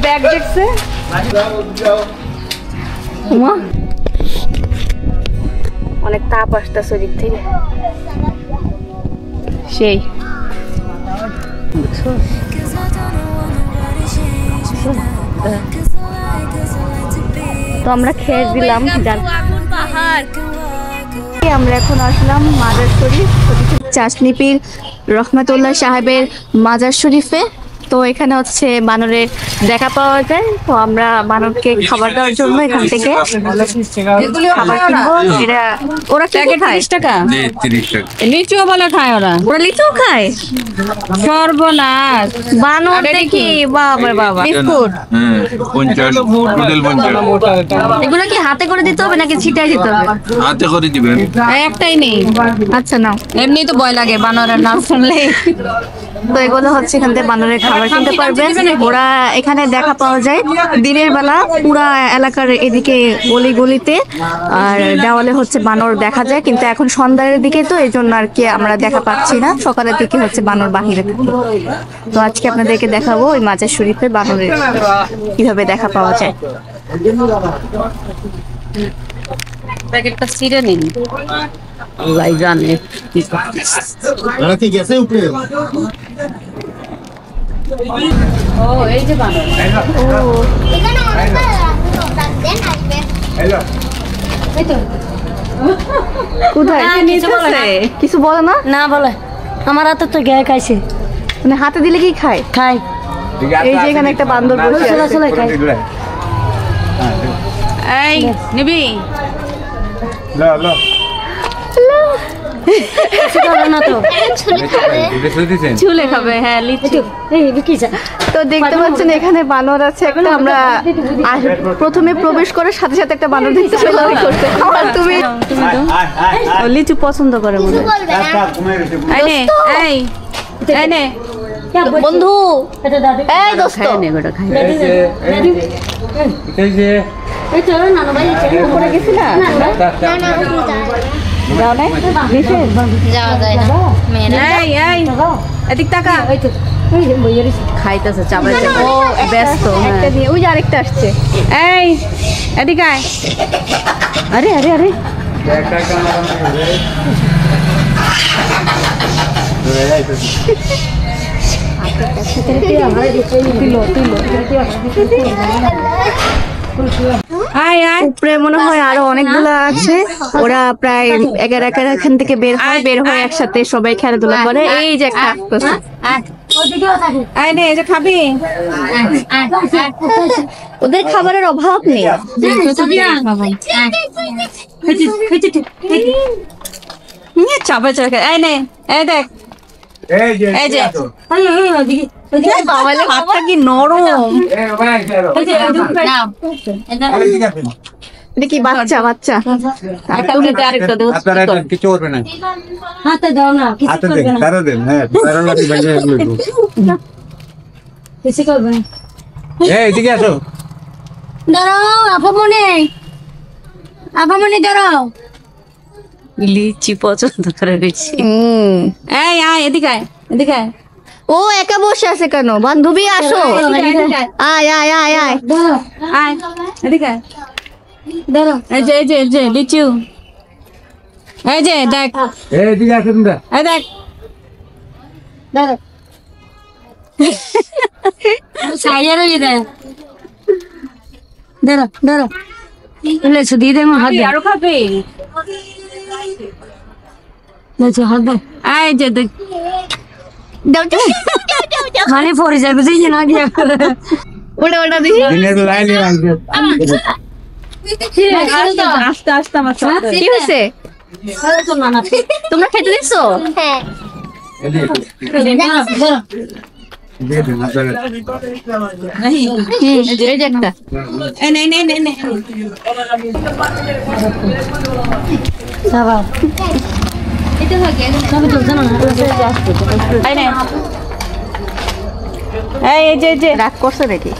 Bag দেখছে অনেক তাপ আসতেছে ওদিক থেকে সেই তো আমরা খেয়ে দিলাম আমরা এখন আসলাম মাজার শরীফ চাষনি পীর রহমতুল্লাহ সাহেবের মাজার শরীফে। তো এখানে হচ্ছে বানরের দেখা পাওয়া যায়, তো আমরা বানরকে খাবার দেওয়ার জন্য এখান থেকে খাবার কিনবো। ওরা কি খায়? 30 টাকা লিচুও বলে খায় ওরা লিচুও খায়। সর্বনাশ বানর দেখি বাবা বাবা বিস্কুট এগুলো কি হাতে করে দিতে হবে নাকি ছিটাই দিতে হবে? হাতে করে দিবেন। একটাই নেই। আচ্ছা নাও। এমনি তো ভয় লাগে বানরের নাম শুনলে। তো এগুলো হচ্ছে এখান থেকে বানরের খাবার কিনতে পারবেন। ওরা এখানে দেখা পাওয়া যায় দিনের বেলা পুরা এলাকার এদিকে গলি গলিতে আর দেওয়ালে হচ্ছে বানর দেখা যায়, কিন্তু এখন সন্ধ্যার দিকে তো এই জন্য আর কি আমরা দেখা পাচ্ছি না। সকালের দিকে হচ্ছে বানর বাহিরে থাকে। তো আজকে আপনাদেরকে দেখাবো ওই মাজার শরীফে বানরের কিভাবে দেখা পাওয়া যায়। প্যাকেটটা ছিঁড়ে নিন। এই যে বানর কিছু বলে না? না বলে। আমার হাতে তো গায়ে খাইছে, মানে হাতে দিলে কি খায়? খায়। এই যে এখানে একটা বান্দর বসে খায়। এই নিবি চুলে খাবে। হ্যাঁ তো দেখতে পাচ্ছেন এখানে বানর আছে একটা। আমরা প্রথমে প্রবেশ করার সাথে সাথে একটা বানর দেখতে পেলাম। তুমি লিচু পছন্দ করে মনে বন্ধু। এই দোস্ত খাইতেছে চাপড়ে ব্যস্ত। ওই যে আরেকটা আসছে। এই এদিকে আরে আরে আরে উপরে মনে হয় আরো অনেকগুলা আছে। ওরা প্রায় 11 এখান থেকে বের হয়ে একসাথে সবাই খেলাধুলা করে। এই যে খাবি, ওদের খাবারের অভাব নেই। চাপা চাপা এই নে এই দেখ হাতটা কি নরম। এটা কি বাচ্চা বাচ্চা? কিছু করবে না, হাতে দাও না, কিছু করবে না, কিছু করবে না। এদিকে আসো, দাঁড়াও আপামনি দাঁড়াও। লিচি পছন্দ করে বেশি। এই আয় এদিকে এদিকে। ও একা বসে আছে কেন? বান্ধবী আসো, আয় আয় আয় আয় আয় এদিকে। দাঁড়াও এই যে লিচু, এই যে দেখ এদিকে আসো তোমরা, এই দেখ দাঁড়াও সাইয়ার ওই দে দাঁড়াও লেচু দিয়ে দে। হাত দে, আরো খাবে লেচু হাত দে। এই যে দেখ মানে পরে যাবে যে না গিয়া ওটা দেখি আস্তে আস্তে আমার কি হয়েছে? তোমরা খেতে দিচ্ছ? রাগ করছে নাকি?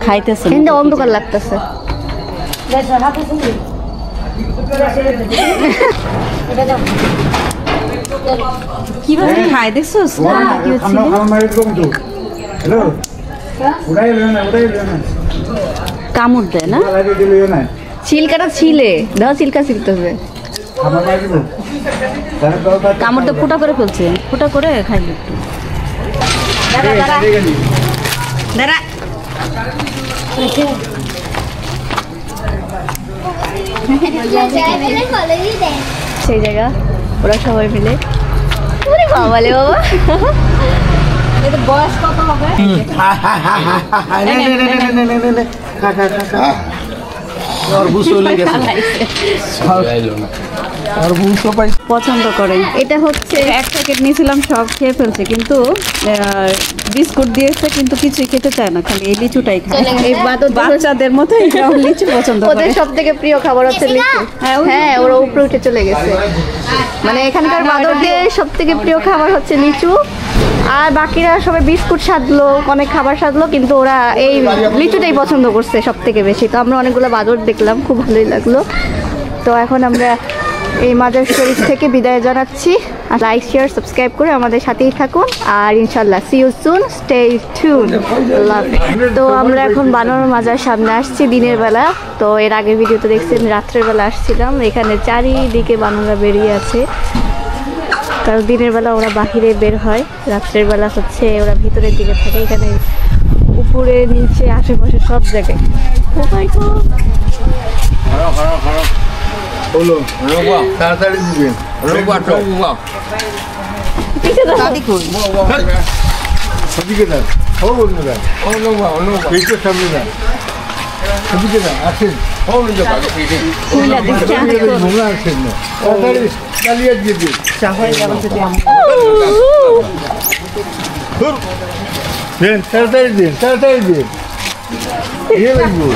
খাইতেছে কিন্তু অন্ধকার লাগতেছে। কিভাবে খাই দেখছো? কামড় দেয় না, চিলকাটা ছিলে দাও, চিলকা ছিলতেছে। কামড় তো ফুটা করে ফেলছে, ফুটা করে খাইবে একটু। দাঁড়া সেই জায়গা ওরা সবাই মিলে। ওরে বাবা রে বাবা, বয়স কত হবে? পছন্দ করে। এটা হচ্ছে এক প্যাকেট নিয়েছিলাম, সব খেয়ে ফেলছে, কিন্তু বিস্কুট দিয়েছে কিন্তু কিছুই খেতে চায় না, খালি এই লিচুটাই খায়। এই বাচ্চাদের মতো এরাও লিচু পছন্দ করে। ওদের সব থেকে প্রিয় খাবার হচ্ছে লিচু। হ্যাঁ, ওরা উপরে উঠে চলে গেছে। মানে এখানকার বাঁদরদের সব থেকে প্রিয় খাবার হচ্ছে লিচু, আর বাকিরা সবাই বিস্কুট সাধলো, অনেক খাবার সাধলো, কিন্তু ওরা এই লিচুটাই পছন্দ করছে সব থেকে বেশি। তো আমরা অনেকগুলো বাঁদর দেখলাম, খুব ভালোই লাগলো। তো এখন আমরা এই মাজার শরীফ থেকে বিদায় জানাচ্ছি। আর লাইক, শেয়ার, সাবস্ক্রাইব করে আমাদের সাথেই থাকুন। আর ইনশাল্লাহ see you soon, stay tune, love. তো আমরা এখন বানর মাজার সামনে আসছি দিনের বেলা। তো এর আগে ভিডিওতে দেখছেন রাত্রের বেলা আসছিলাম। এখানে চারিদিকে বানররা বেরিয়ে আছে, কারণ দিনের বেলা ওরা বাহিরে বের হয়, রাত্রের বেলা হচ্ছে ওরা ভিতরের দিকে থাকে। এখানে উপরে নিচে আশেপাশে সব জায়গায়। ও মাই গড, তাড়াতাড়ি দিবেন। পিছে দাও। ওদিকে দেন, ও বলুন দেন, এইটার সামনে দেন, ওদিকে দেন, আসেন। খুইলা দিচ্ছে। নোংরা আসেন না, তাড়াতাড়ি চালিয়ে দিয়ে দিন। দেন, তাড়াতাড়ি দিন, তাড়াতাড়ি দিন। ইয়ে লাগবো।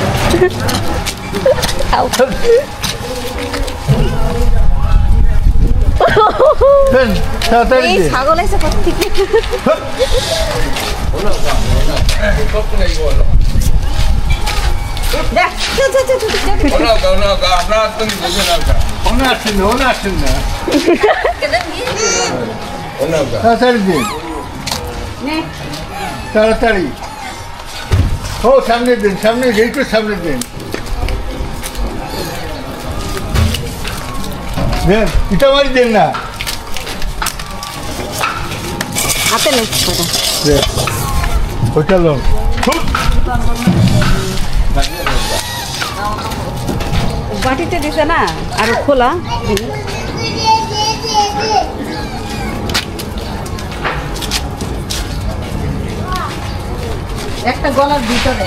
দেন, তাড়াতাড়ি দিন। ছাগল এসে কোথা থেকে? ওনা আসেন না, ওনা আসেন না। তাড়াতাড়ি দিন, তাড়াতাড়ি। ও সামনে দিন, সামনে গেটের সামনে দিন। দেন, ইটা মারি দেন না। হাতে নেই দেন, ওইটা লোক। বাটিতে দিছে না, আরো খোলা। একটা গলার ভিতরে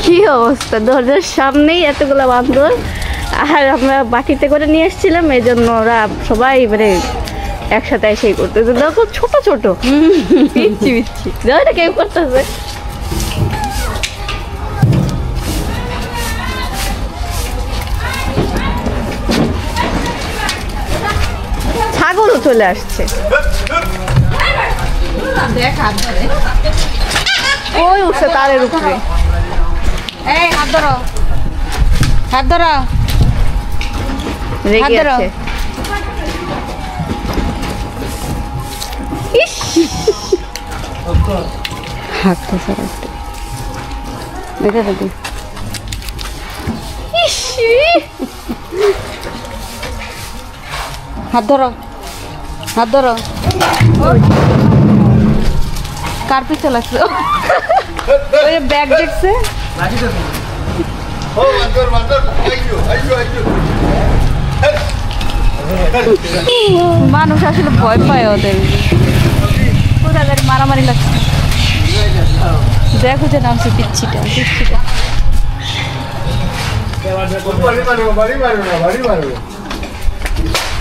কি অবস্থা, দরজার সামনেই এতগুলো বান্দর। আর আমরা বাটিতে করে নিয়ে এসেছিলাম, এই জন্য ওরা সবাই মানে একসাথে এসেই করতেছে। দেখো ছোট ছোট পিচ্ছি পিচ্ছি, দেখো এটা কেউ করতেছে। ছাগলও চলে আসছে। ওই উঠছে তারের উপরে। এই হাত ধরো, হাত ধরো, রেগে হাত ধরো। আছে। ইস, হাত তো সরাতে দেখে দেখি। ইস, হাত ধরো, হাত ধরো। কার পিছে লাগছে? ওই ব্যাগ দেখছে। ও মাদর মাদর, আইজো আইজো আইজো। মানুষ আসলে ভয় পায় ওদের, কোথায় গাড়ি মারামারি লাগছে। দেখো যে নামছে পিচ্ছিটা, পিচ্ছিটা। বাড়ি মারো, বাড়ি মারো না, বাড়ি মারো।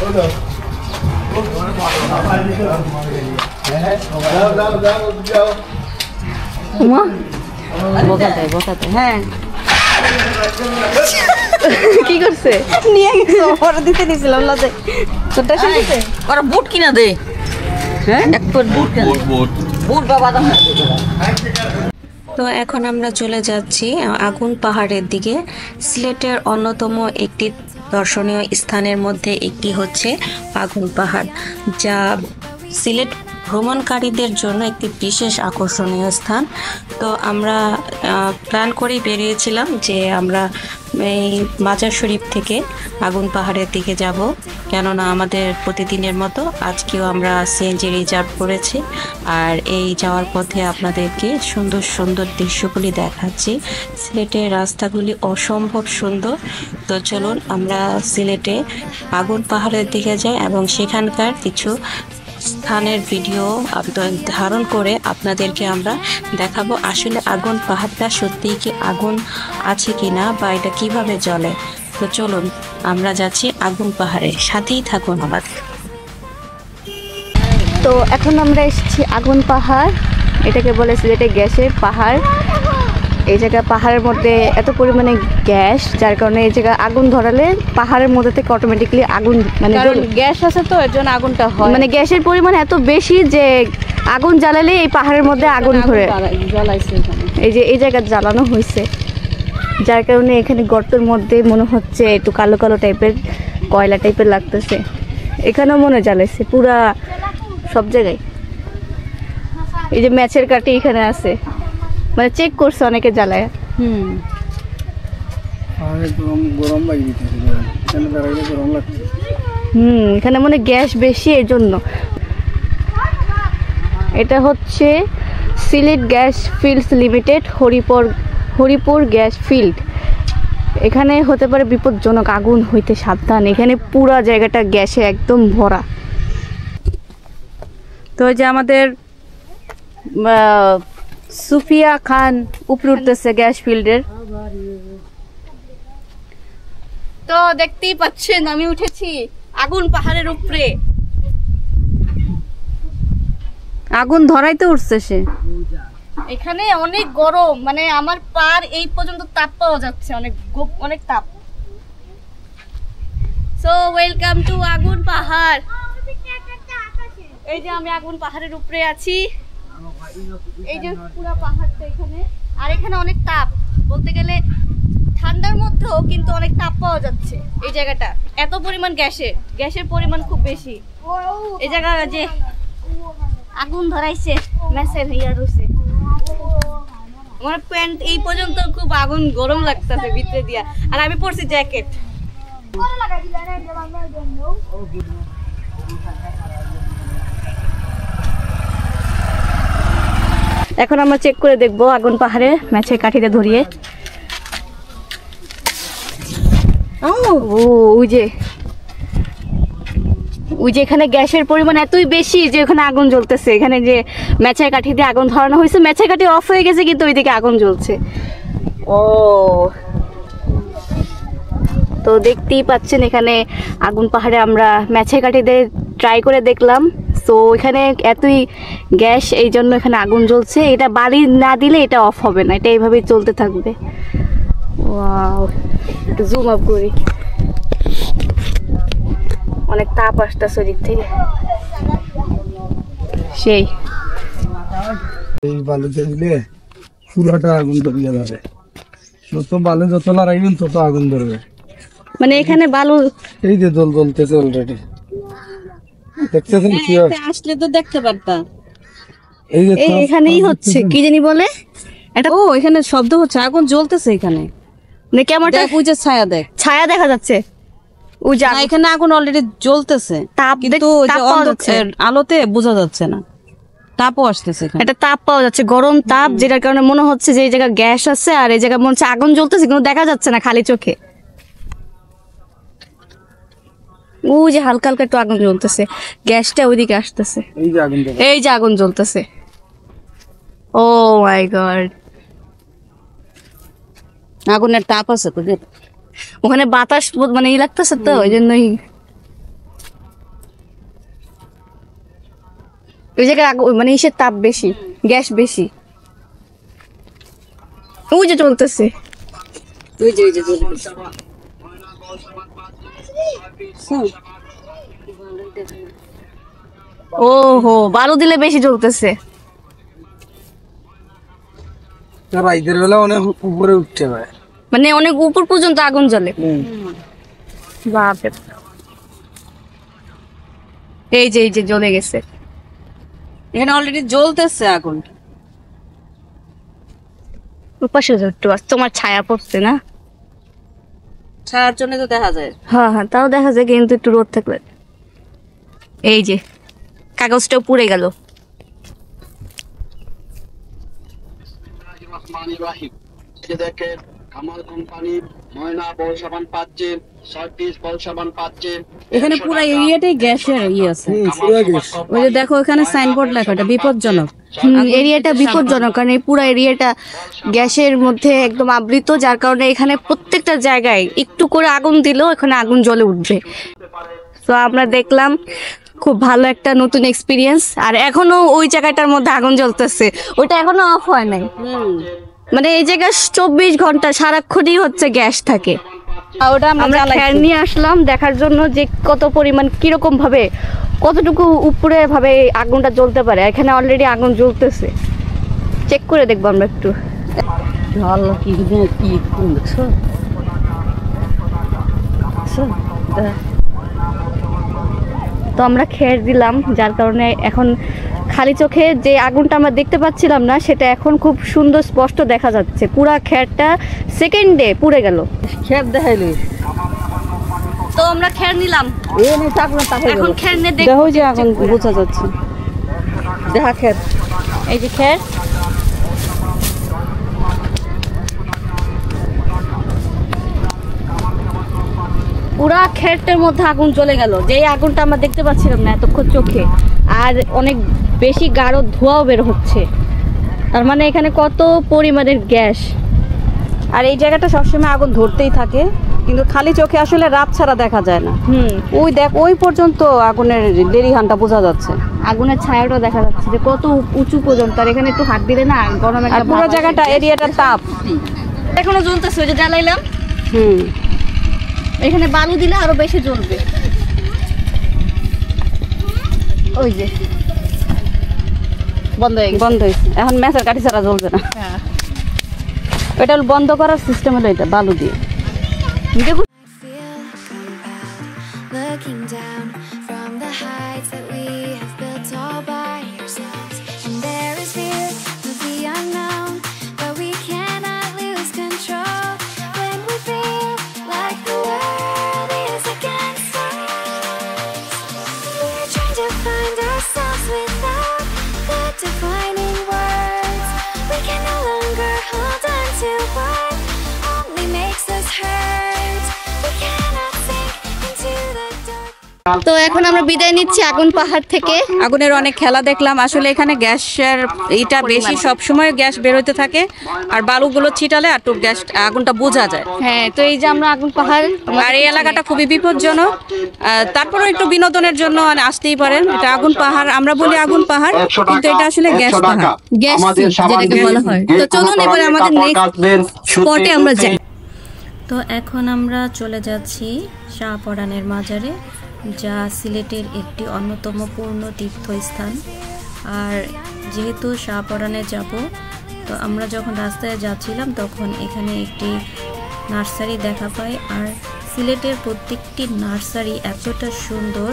ও দাও। যাও যাও যাও যাও। উমা বোকা দেয়, বোকা দেয়। হ্যাঁ, কি করছে? নিয়ে গেছে, ওরা দিতে দিয়েছিলাম লাদে। তোরটা শুনছে ওরা বুট কিনা দে। হ্যাঁ, এক ফুট বুট কিনা বুট বা বাদাম। তো এখন আমরা চলে যাচ্ছি আগুন পাহাড়ের দিকে। সিলেটের অন্যতম একটি দর্শনীয় স্থানের মধ্যে একটি হচ্ছে আগুন পাহাড়, যা সিলেট ভ্রমণকারীদের জন্য একটি বিশেষ আকর্ষণীয় স্থান। তো আমরা প্ল্যান করেই বেরিয়েছিলাম যে আমরা এই মাজার শরীফ থেকে আগুন পাহাড়ের দিকে যাব, কেননা আমাদের প্রতিদিনের মতো আজকেও আমরা সিএনজি রিজার্ভ করেছি। আর এই যাওয়ার পথে আপনাদেরকে সুন্দর সুন্দর দৃশ্যগুলি দেখাচ্ছি। সিলেটের রাস্তাগুলি অসম্ভব সুন্দর। তো চলুন আমরা সিলেটে আগুন পাহাড়ের দিকে যাই এবং সেখানকার কিছু স্থানের ভিডিও ধারণ করে আপনাদেরকে আমরা দেখাবো আসলে আগুন পাহাড়টা সত্যিই কি আগুন আছে কিনা বা এটা কিভাবে জ্বলে। তো চলুন আমরা যাচ্ছি আগুন পাহাড়ে, সাথেই থাকুন আমাদের। তো এখন আমরা এসেছি আগুন পাহাড়, এটাকে বলে সিলেটে গ্যাসের পাহাড়। এই জায়গা পাহাড়ের মধ্যে এত পরিমাণে গ্যাস, যার কারণে এই জায়গা আগুন ধরালে পাহাড়ের মধ্যে থেকে অটোমেটিকলি আগুন মানে গ্যাস আছে তো এর জন্য আগুনটা হয়, মানে গ্যাসের পরিমাণ এত বেশি যে আগুন জ্বালালে এই পাহাড়ের মধ্যে আগুন ধরে। জ্বলাইছে এখানে। এই যে এই জায়গা জ্বালানো হয়েছে, যার কারণে এখানে গর্তের মধ্যে মনে হচ্ছে একটু কালো কালো টাইপের কয়লা টাইপের লাগতেছে। এখানেও মনে জ্বালাইছে পুরা সব জায়গায়। এই যে ম্যাচের কাঠি এখানে আছে, মানে চেক করছে অনেকে জ্বালায়। গরম লাগছে, গরম লাগছে। এখানে মনে গ্যাস বেশি এর জন্য। এটা হচ্ছে Sylhet gas fields limited, Haripur gas field. এখানে হতে পারে বিপজ্জনক, আগুন হইতে সাবধান। এখানে পুরা জায়গাটা গ্যাসে একদম ভরা। তো যে আমাদের সুফিয়া খান উপরে উঠতেছে গ্যাস ফিল্ডের। তো দেখতেই পাচ্ছেন আমি উঠেছি আগুন পাহাড়ের উপরে। আগুন ধরাইতে উঠছে সে। এখানে অনেক গরম, মানে আমার পার এই পর্যন্ত তাপ পাওয়া যাচ্ছে, অনেক তাপ। সো ওয়েলকাম টু আগুন পাহাড়। এই যে আমি আগুন পাহাড়ের উপরে আছি, এই যে পুরো পাহাড়টা এখানে। আর এখানে অনেক তাপ, বলতে গেলে ঠান্ডার মধ্যেও কিন্তু অনেক তাপ পাওয়া যাচ্ছে। এই জায়গাটা এত পরিমাণ গ্যাসের পরিমাণ খুব বেশি। এই জায়গা যে আগুন ধরাইছে ম্যাসের হইয়া রয়েছে। আমার প্যান্ট এই পর্যন্ত খুব আগুন গরম লাগতেছে ভিতরে দিয়া, আর আমি পরছি জ্যাকেট। এখন আমরা চেক করে দেখবো আগুন পাহাড়ে ম্যাচের কাঠিতে ধরিয়ে। ওই যে এখানে গ্যাসের পরিমাণ এতই বেশি যে ওখানে আগুন জ্বলতেছে। এখানে যে ম্যাচের কাঠি দিয়ে আগুন ধরানো হয়েছে, ম্যাচের কাঠি অফ হয়ে গেছে কিন্তু ওইদিকে আগুন জ্বলছে। তো দেখতেই পাচ্ছেন এখানে আগুন পাহাড়ে আমরা ম্যাচের কাঠি দিয়ে ট্রাই করে দেখলাম। তো এখানে এতই গ্যাস, এই জন্য এখানে আগুন জ্বলছে। এটা বাড়ি না দিলে এটা অফ হবে না, এটা এইভাবেই চলতে থাকবে। ওয়াও, একটু জুম আপ করি। অনেক তাপ আসতেছে ওদিক থেকে, সেই এই বালুতে দিলে পুরাটা আগুন ধরিয়ে যাবে। যত বালু যত লড়াইবেন তত আগুন ধরবে। মানে এখানে বালু, এই যে দল জ্বলতেছে অলরেডি, দেখতেছেন কি আসলে তো দেখতে পারতাম। এই যে এখানেই হচ্ছে কি জানি বলে এটা। ও এখানে শব্দ হচ্ছে, আগুন জ্বলতেছে এখানে। মানে কেমনটা দেখ ওই যে ছায়া, দেখ ছায়া দেখা যাচ্ছে। ওই যে না, এখানে আগুন অলরেডি জ্বলতেছে, তাপ কিন্তু ওই যে আলোতে বোঝা যাচ্ছে না, তাপও আসতেছে এখানে। একটা তাপ পাওয়া যাচ্ছে, গরম তাপ, যেটার কারণে মনে হচ্ছে যে এই জায়গায় গ্যাস আছে আর এই জায়গায় মনে হচ্ছে আগুন জ্বলতেছে, কিন্তু দেখা যাচ্ছে না খালি চোখে। ওই যে হালকা হালকা একটু আগুন জ্বলতেছে, গ্যাসটা ওইদিকে আসতেছে। এই যে আগুন ধরে, এই যে আগুন জ্বলতেছে। ও মাই গড, আগুনের তাপ আছে তো, ওখানে বাতাস মানে ই লাগতেছে তো, ওই জন্যই ওই জায়গায় মানে ইসের তাপ বেশি, গ্যাস বেশি। ওই যে চলতেছে, ওই যে জ্বলতেছে। ও হো, বালু দিলে বেশি জ্বলতেছে। রাইতের বেলা অনেক উপরে উঠতে পারে, মানে অনেক উপর পর্যন্ত আগুন জ্বলে। বাপরে, এই যে জ্বলে গেছে। এখানে অলরেডি জ্বলতেছে আগুন। উপাসে একটু তোমার ছায়া পড়ছে না? ছায়ার জন্য তো দেখা যায়। হ্যাঁ হ্যাঁ, তাও দেখা যায়, কিন্তু একটু রোদ থাকলে। এই যে কাগজটাও পুড়ে গেল। দেখেন কামাল কোম্পানির ময়না বল সাবান পাচ্ছে, 6 পিস বল সাবান পাচ্ছে। এখানে পুরো এরিয়াটাই গ্যাসের আছে। ওই যে দেখো এখানে সাইনবোর্ড লেখা, এটা বিপজ্জনক। এরিয়াটা বিপজ্জনক, কারণ এই পুরো এরিয়াটা গ্যাসের মধ্যে একদম আবৃত, যার কারণে এখানে প্রত্যেকটা জায়গায় একটু করে আগুন দিলেও এখানে আগুন জ্বলে উঠবে। তো আমরা দেখলাম খুব ভালো একটা নতুন এক্সপিরিয়েন্স। আর এখনো ওই জায়গাটার মধ্যে আগুন জ্বলতেছে, ওটা এখনো অফ হয় নাই। মানে এই জায়গায় 24 ঘন্টা সারাক্ষণই হচ্ছে গ্যাস থাকে। ওটা আমরা ফ্যান নিয়ে আসলাম দেখার জন্য যে কত পরিমাণ, কিরকম ভাবে, কতটুকু উপরে ভাবে আগুনটা জ্বলতে পারে। এখানে অলরেডি আগুন জ্বলতেছে, চেক করে দেখবো আমরা একটু। তো আমরা খেয়ে দিলাম, যার কারণে এখন খালি চোখে যে আগুনটা আমরা দেখতে পাচ্ছিলাম না, সেটা এখন খুব সুন্দর স্পষ্ট দেখা যাচ্ছে। পুরা খেরটা সেকেন্ডে পুড়ে গেল। খেত দেখাইলি তো আমরা খের নিলাম, এখন খের নিয়ে দেখো যে আগুন বোঝা যাচ্ছে। দেখা খেত, এই যে খের। পুরা খেরটার মধ্যে আগুন জ্বলে গেল, যেই আগুনটা আমরা দেখতে পাচ্ছিলাম না এতক্ষণ চোখে। আর অনেক বেশি গাঢ় ধোঁয়াও বের হচ্ছে, তার মানে এখানে কত পরিমাণের গ্যাস। আর এই জায়গাটা সবসময় আগুন ধরতেই থাকে, কিন্তু খালি চোখে আসলে রাত ছাড়া দেখা যায় না। ওই দেখ, ওই পর্যন্ত আগুনের লেরিহানটা বোঝা যাচ্ছে, আগুনের ছায়াটাও দেখা যাচ্ছে যে কত উঁচু পর্যন্ত। আর এখানে একটু হাত দিলে না গরম একটা পুরো জায়গাটা এরিয়াটা তাপ এখনো জ্বলতেছে। ওই যে জ্বালাইলাম, এখানে বালু দিলে আরো বেশি জ্বলবে। ওই যে বন্ধ হয়েছে, এখন ম্যাচের কাঠি ছাড়া জ্বলবে না। এটা বন্ধ করার সিস্টেম হলো এটা, বালু দিয়ে। Looking down from the heights that we have built all by ourselves, and there is fear of the unknown, but we cannot lose control when we feel like the world is against us. We're trying to find ourselves without the defining words. We can no longer hold on to what only makes us hurt. We cannot sink into the dark. তো এখন আমরা বিদায় নিচ্ছি আগুন পাহাড় থেকে। আগুনের অনেক খেলা দেখলাম। আসলে এখানে গ্যাসের এটা বেশি, সবসময় গ্যাস বেরোতে থাকে, আর বালুগুলো ছিটালে আর গ্যাস আগুনটা বোঝা যায়। হ্যাঁ, তো এই যে আমরা আগুন পাহাড়, আর এই এলাকাটা খুবই বিপজ্জনক। তারপরে একটু বিনোদনের জন্য আসতেই পারেন। এটা আগুন পাহাড়, আমরা বলি আগুন পাহাড়, কিন্তু এটা আসলে গ্যাস পাহাড়, গ্যাস যেটাকে বলা হয়। তো চলুন এবার আমাদের নেক্সট স্পটে আমরা যাই। তো এখন আমরা চলে যাচ্ছি শাহপরানের মাজারে, যা সিলেটের একটি অন্যতম পূর্ণ তীর্থস্থান। আর যেহেতু শাহপরানে যাব, তো আমরা যখন রাস্তায় যাচ্ছিলাম তখন এখানে একটি নার্সারি দেখা পাই। আর সিলেটের প্রত্যেকটি নার্সারি এতটা সুন্দর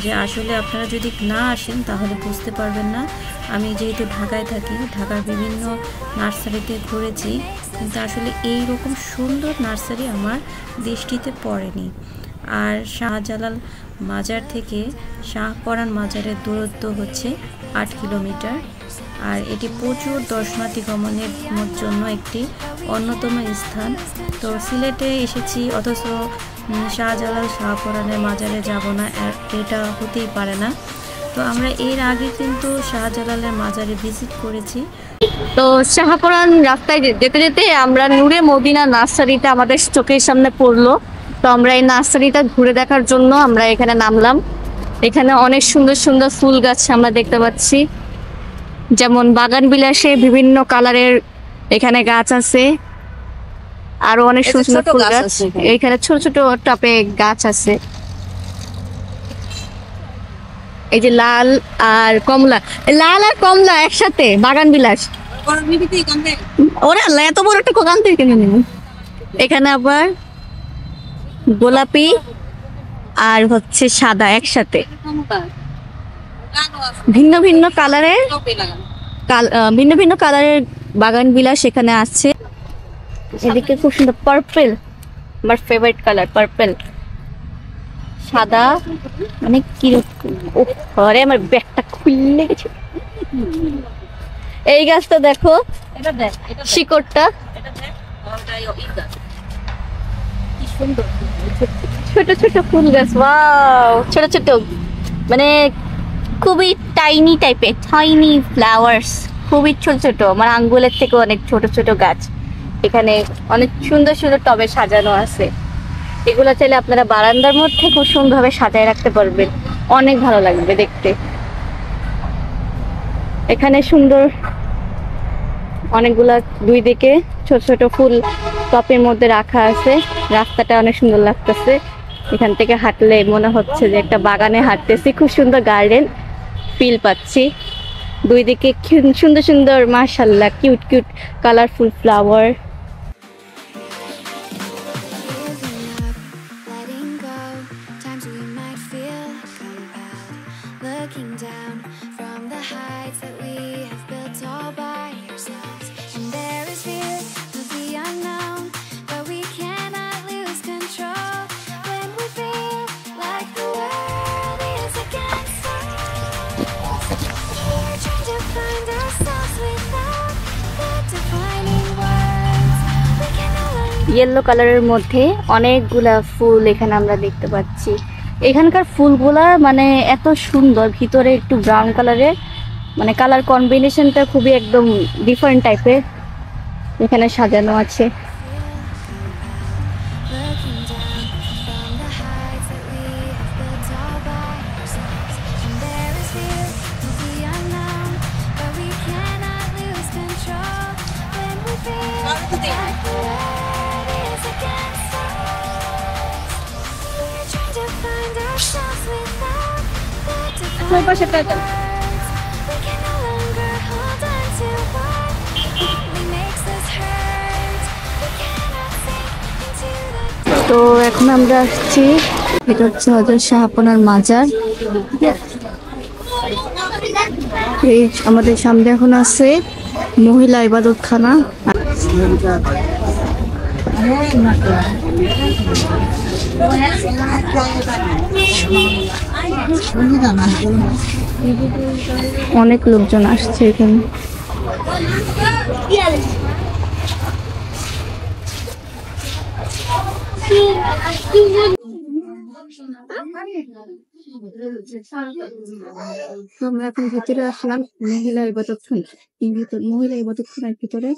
যে আসলে আপনারা যদি না আসেন তাহলে বুঝতে পারবেন না। আমি যেহেতু ঢাকায় থাকি, ঢাকার বিভিন্ন নার্সারিতে ঘুরেছি, কিন্তু আসলে এই রকম সুন্দর নার্সারি আমার দৃষ্টিতে পড়েনি। আর শাহজালাল মাজার থেকে শাহপরান মাজারের দূরত্ব হচ্ছে 8 কিলোমিটার। আর এটি প্রচুর দর্শনার্থী গমনের জন্য একটি অন্যতম স্থান। তো সিলেটে এসেছি অথচ শাহজালাল শাহপরানের মাজারে যাব না, এটা হতেই পারে না। তো আমরা এর আগে কিন্তু শাহজালালের মাজারে ভিজিট করেছি। তো শাহপরান রাস্তায় যেতে যেতে আমরা নূরে মদিনা নার্সারিটা আমাদের চোখের সামনে পড়লো। তো আমরা এই নার্সারিটা ঘুরে দেখার জন্য আমরা এখানে নামলাম। এখানে অনেক সুন্দর সুন্দর ফুল গাছ আমরা দেখতে পাচ্ছি, যেমন বাগান বিলাসে বিভিন্ন কালারের এখানে গাছ আছে, আরো অনেক সুন্দর সুন্দর ফুল গাছ। এখানে ছোট ছোট টবে গাছ আছে, এই যে লাল আর কমলা, লাল আর কমলা একসাথে বাগান বিলাস। ওরা এত বড় একটা কোকান থেকে কিনে নিব। এখানে আবার গোলাপি আর হচ্ছে সাদা একসাথে, ভিন্ন ভিন্ন কালারের ভিন্ন ভিন্ন কালারের বাগান বিলাস সেখানে আছে। এদিকে খুব সুন্দর পার্পল, আমার ফেভারিট কালার পার্পল, সাদা, মানে কি ঘরে আমার ব্যাগটা খুললে গেছে। এই গাছটা দেখো, শিকড়টা ছোট ছোট ফুল গাছ, ওয়াও ছোট ছোট, মানে খুবই টাইনি টাইপের, টাইনি ফ্লাওয়ার্স, খুবই ছোট ছোট, মানে আঙ্গুলের থেকে অনেক ছোট ছোট গাছ। এখানে অনেক সুন্দর সুন্দর টবে সাজানো আছে। এগুলো চাইলে আপনারা বারান্দার মধ্যে খুব সুন্দরভাবে সাজায় রাখতে পারবেন, অনেক ভালো লাগবে দেখতে। এখানে সুন্দর অনেকগুলা দুই দিকে ছোট ছোট ফুল টপের মধ্যে রাখা আছে। রাস্তাটা অনেক সুন্দর লাগতেছে, এখান থেকে হাঁটলে মনে হচ্ছে যে একটা বাগানে হাঁটতেছি, খুব সুন্দর গার্ডেন ফিল পাচ্ছি। দুই দিকে সুন্দর সুন্দর মাশাআল্লাহ cute cute colourful flower. Giving up, letting go. Times we might feel compelled. Looking down from the heights that we have built all by ourselves. And there is fear of the unknown, but we cannot lose control. When we feel like the world is against us, we're trying to find ourselves without the defining words. We can no longer yellow কালারের মধ্যে অনেকগুলা ফুল এখানে আমরা দেখতে পাচ্ছি। এখানকার ফুলগুলা মানে এত সুন্দর, ভিতরে একটু ব্রাউন কালারের, মানে কালার কম্বিনেশনটা খুবই একদম ডিফারেন্ট টাইপের এখানে সাজানো আছে। looking down from the heights that we have built all by ourselves. And there is fear of the unknown, but we cannot lose control. When we feel like the world is against us, we're trying to find ourselves without the defining words. We can no longer hold on to what only makes us hurt. We cannot sink into the তো এখন আমরা আসছি, এটা হচ্ছে হযরত শাহপনার মাজার। এই আমাদের সামনে এখন আছে মহিলা ইবাদতখানা। অনেক লোকজন আসছে এখানে। আমরা এখন ভিতরে আসলাম মহিলা ইবাদতখানা। মহিলা ইবাদতখানার ভিতরে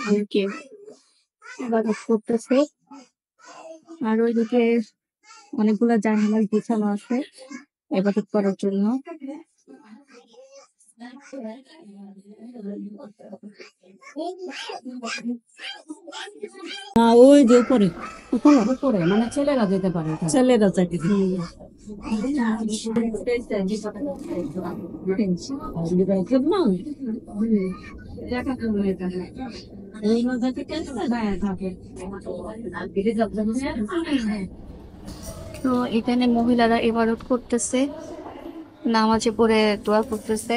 অনেকে ইবাদত করতেছে, আর ওইদিকে অনেকগুলা জানালা গোছানো আছে ইবাদত করার জন্য। ওই যে উপরে উপরে মানে ছেলেরা যেতে পারে, ছেলেরা চাইতে তো এখানে মহিলারা ইবাদত করতেছে, নামাজে পড়ে দোয়া করতেছে।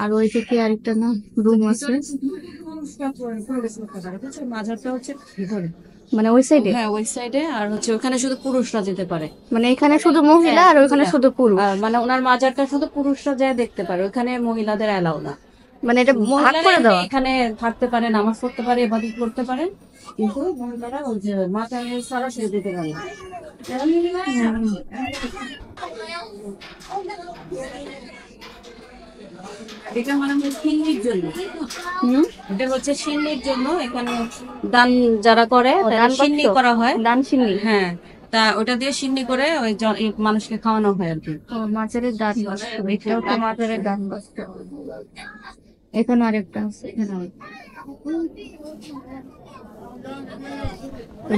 আর ওই দিকে আরেকটা না রুম আছে, মাঝারটা হচ্ছে ভিতরে, মানে ওই সাইডে। হ্যাঁ ওই সাইডে, আর হচ্ছে ওখানে শুধু পুরুষরা যেতে পারে, মানে এখানে শুধু মহিলা আর ওইখানে শুধু পুরুষ। আর মানে ওনার মাজারটা শুধু পুরুষরা যায় দেখতে পারে, ওখানে মহিলাদের অ্যালাউ না। মানে এটা ভাগ করে দেওয়া। এখানে থাকতে পারে, নামাজ পড়তে পারে, ইবাদত করতে পারে, কিন্তু মহিলারা ওই যে মাজারে সরাসরি যেতে পারে না। এটা মানে সিন্নির জন্য, এটা হচ্ছে সিন্নির জন্য। এখানে দান যারা করে দান সিন্নি করা হয়, দান সিন্নি। হ্যাঁ, তা ওটা দিয়ে সিন্নি করে ওই মানুষকে খাওয়ানো হয় আর কি। মাছের দান এটাও তো মাছের দান। এখানে আরেকটা আছে,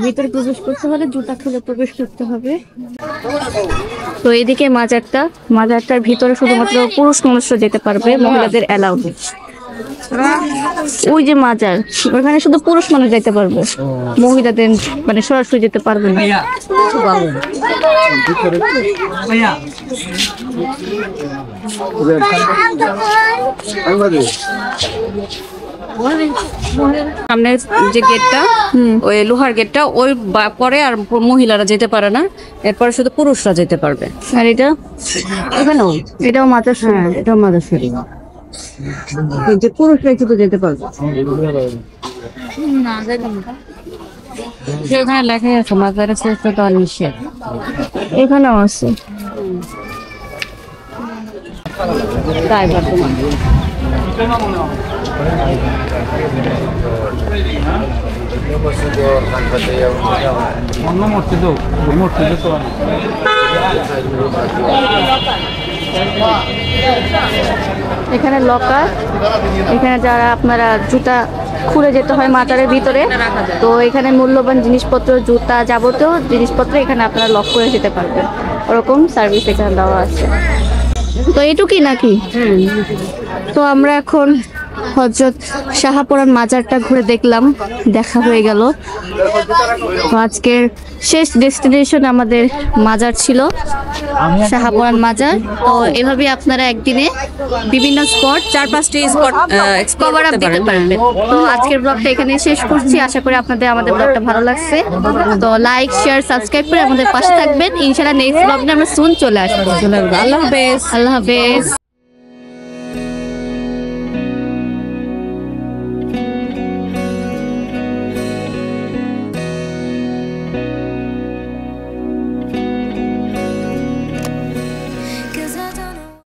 ভিতরে প্রবেশ করতে হলে জুতা খুলে প্রবেশ করতে হবে। তো এদিকে মাজারটার ভিতরে শুধুমাত্র পুরুষ মানুষরা যেতে পারবে, মহিলাদের অ্যালাউড। ওই যে মাজার, ওখানে শুধু পুরুষ মানুষ যেতে পারবে, মহিলাদের মানে সরাসরি যেতে পারবে না। সামনের যে গেটটা, ওই লোহার গেটটা, ওই পরে আর মহিলারা যেতে পারে না, এরপরে শুধু পুরুষরা যেতে পারবে। আর এটা এখানেও এটাও মাজার, হ্যাঁ, এটাও মাদ্রাসা, যে পুরুষরা শুধু যেতে পারবে। সেখানে লেখাই আছে মাজারে শ্রেষ্ঠ দল নিষেধ। এখানেও আছে। তাই বর্তমান অন্য মসজিদ তো এখানে লকার, এখানে যারা আপনারা জুতা খুলে যেতে হয় মাজারের ভিতরে, তো এখানে মূল্যবান জিনিসপত্র, জুতা, যাবতীয় জিনিসপত্র এখানে আপনারা লক করে যেতে পারবেন, ওরকম সার্ভিস এখানে দেওয়া আছে। তো এটুকুই নাকি? তো আমরা এখন হযরত শাহপুরান মাজারটা ঘুরে দেখলাম, দেখা হয়ে গেল। তো আজকের শেষ ডেস্টিনেশন আমাদের মাজার ছিল, শাহপুরান মাজার। তো এভাবে আপনারা একদিনে বিভিন্ন স্পট, 4-5টি স্পট কভার আপ দিতে পারবেন। তো আজকের ব্লগটা এখানে শেষ করছি। আশা করি আপনাদের আমাদের ব্লগটা ভালো লাগছে। তো লাইক, শেয়ার, সাবস্ক্রাইব করে আমাদের পাশে থাকবেন। ইনশাআল্লাহ নেক্সট ব্লগে আমরা সুন চলে আসবো। আল্লাহ হাফেজ। আল্লাহ হাফেজ।